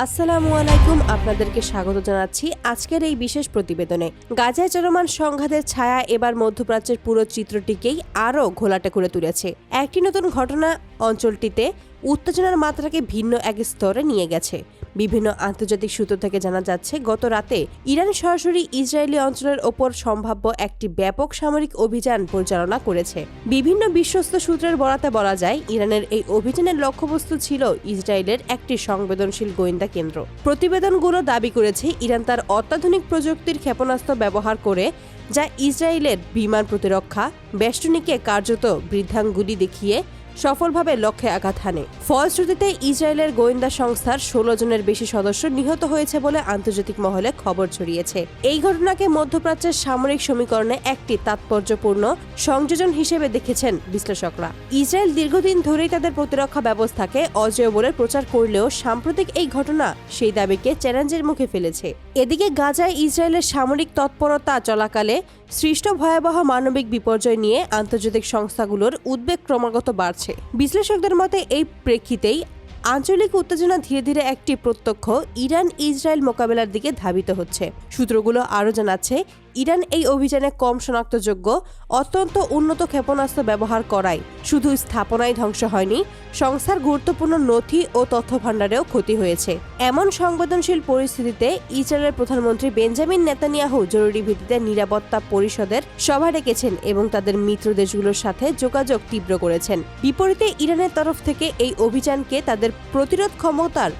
আসসালামু আলাইকুম, আপনাদেরকে স্বাগত জানাচ্ছি আজকের এই বিশেষ প্রতিবেদনে। গাজায় চলমান সংঘাতের ছায়া এবার মধ্যপ্রাচ্যের পুরো চিত্রটিকেই আরও ঘোলাটে করে তুলেছে। একটি নতুন ঘটনা অঞ্চলটিতে উত্তেজনার মাত্রাকে ভিন্ন এক স্তরে নিয়ে গেছে। বিভিন্ন আন্তর্জাতিক সূত্র থেকে জানা যাচ্ছে, গত রাতে ইরান সরাসরি ইসরায়েলি অঞ্চলের ওপর সম্ভাব্য একটি ব্যাপক সামরিক অভিযান পরিচালনা করেছে। বিভিন্ন বিশ্বস্ত সূত্রের বরাতে বলা যায়, ইরানের এই অভিযানের লক্ষ্যবস্তু ছিল ইসরায়েলের একটি সংবেদনশীল গোয়েন্দা কেন্দ্র। প্রতিবেদনগুলো দাবি করেছে, ইরান তার অত্যাধুনিক প্রযুক্তির ক্ষেপণাস্ত্র ব্যবহার করে, যা ইসরায়েলের বিমান প্রতিরক্ষা বেষ্টনীকে কার্যত বৃদ্ধাঙ্গুলি দেখিয়ে সফলভাবে লক্ষ্যে আঘাত হানে। ফলশ্রুতিতে ইসরায়েলের গোয়েন্দা সংস্থার 16 জনের বেশি সদস্য নিহত হয়েছে বলে আন্তর্জাতিক মহলে খবর ছড়িয়েছে। এই ঘটনাকে মধ্যপ্রাচ্যের সামরিক সমীকরণে একটি তাৎপর্যপূর্ণ সংযোজন হিসেবে দেখেছেন বিশ্লেষকরা। ইসরায়েল দীর্ঘদিন ধরেই তাদের প্রতিরক্ষা ব্যবস্থাকে অজেয় বলে প্রচার করলেও সাম্প্রতিক এই ঘটনা সেই দাবিকে চ্যালেঞ্জের মুখে ফেলেছে। এদিকে গাজায় ইসরায়েলের সামরিক তৎপরতা চলাকালে সৃষ্ট ভয়াবহ মানবিক বিপর্যয় নিয়ে আন্তর্জাতিক সংস্থাগুলোর উদ্বেগ ক্রমাগত বাড়ছে। বিশ্লেষকদের মতে এই প্রেক্ষিতেই আঞ্চলিক উত্তেজনা ধীরে ধীরে একটি প্রত্যক্ষ ইরান ইসরায়েল মোকাবেলার দিকে ধাবিত হচ্ছে। সূত্রগুলো আরও জানাচ্ছে, ইরান এই অভিযানে কম শনাক্তযোগ্য অত্যন্ত উন্নত ক্ষেপণাস্ত্র ব্যবহার করায় শুধু স্থাপনায় ধ্বংস হয়নি, সংস্থার গুরুত্বপূর্ণ নথি ও তথ্য ভাণ্ডারেও ক্ষতি হয়েছে। এমন সংবেদনশীল পরিস্থিতিতে ইসরায়েলের প্রধানমন্ত্রী বেঞ্জামিন নেতানিয়াহু জরুরি ভিত্তিতে নিরাপত্তা পরিষদের সভা ডেকেছেন এবং তাদের মিত্র দেশগুলোর সাথে যোগাযোগ তীব্র করেছেন। বিপরীতে ইরানের তরফ থেকে এই অভিযানকে তাদের প্রতিরোধ ক্ষমতার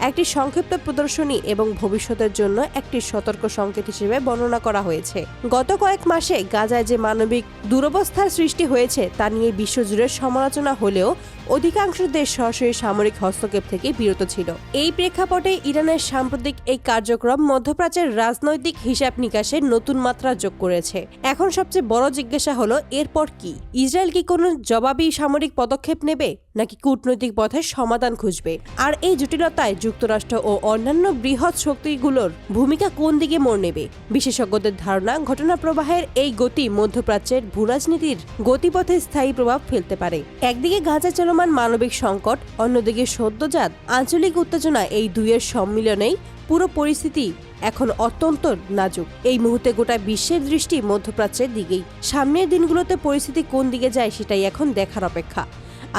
একটি সংক্ষিপ্ত প্রদর্শনী এবং ভবিষ্যতের জন্য একটি সতর্ক সংকেত হিসেবে বর্ণনা করা হয়েছে। গত কয়েক মাসে গাজায় যে মানবিক দুরবস্থার সৃষ্টি হয়েছে তা নিয়ে বিশ্বজুড়ে সমালোচনা হলেও অধিকাংশ দেশ সরাসরি সামরিক হস্তক্ষেপ থেকে বিরত ছিল। এই প্রেক্ষাপটে ইরানের সাম্প্রতিক এই কার্যক্রম মধ্যপ্রাচ্যের রাজনৈতিক হিসাব নিকাশে নতুন মাত্রা যোগ করেছে। এখন সবচেয়ে বড় জিজ্ঞাসা হলো, এরপর কি? ইসরায়েল কি কোনো জবাবি সামরিক পদক্ষেপ নেবে, নাকি কূটনৈতিক পথে সমাধান খুঁজবে? আর এই জটিলতায় যুক্তরাষ্ট্র ও অন্যান্য বৃহৎ শক্তিগুলোর ভূমিকা কোন দিকে মোড় নেবে? বিশেষজ্ঞদের ধারণা, ঘটনা প্রবাহের এই গতি মধ্যপ্রাচ্যের ভূরাজনীতির গতিপথে স্থায়ী প্রভাব ফেলতে পারে। একদিকে গাজা চলমান মানবিক সংকট, অন্যদিকে সদ্যজাত আঞ্চলিক উত্তেজনা, এই দুইয়ের সম্মিলনেই পুরো পরিস্থিতি এখন অত্যন্ত নাজুক। এই মুহূর্তে গোটা বিশ্বের দৃষ্টি মধ্যপ্রাচ্যের দিকেই। সামনের দিনগুলোতে পরিস্থিতি কোন দিকে যায় সেটাই এখন দেখার অপেক্ষা।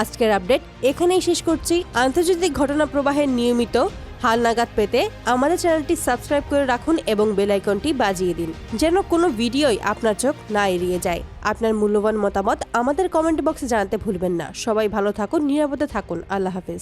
আজকের আপডেট এখানেই শেষ করছি। আন্তর্জাতিক ঘটনা প্রবাহের নিয়মিত হালনাগাদ পেতে আমাদের চ্যানেলটি সাবস্ক্রাইব করে রাখুন এবং বেল আইকনটি বাজিয়ে দিন, যেন কোনো ভিডিওই আপনার চোখ না এড়িয়ে যায়। আপনার মূল্যবান মতামত আমাদের কমেন্ট বক্সে জানাতে ভুলবেন না। সবাই ভালো থাকুন, নিরাপদে থাকুন। আল্লাহ হাফেজ।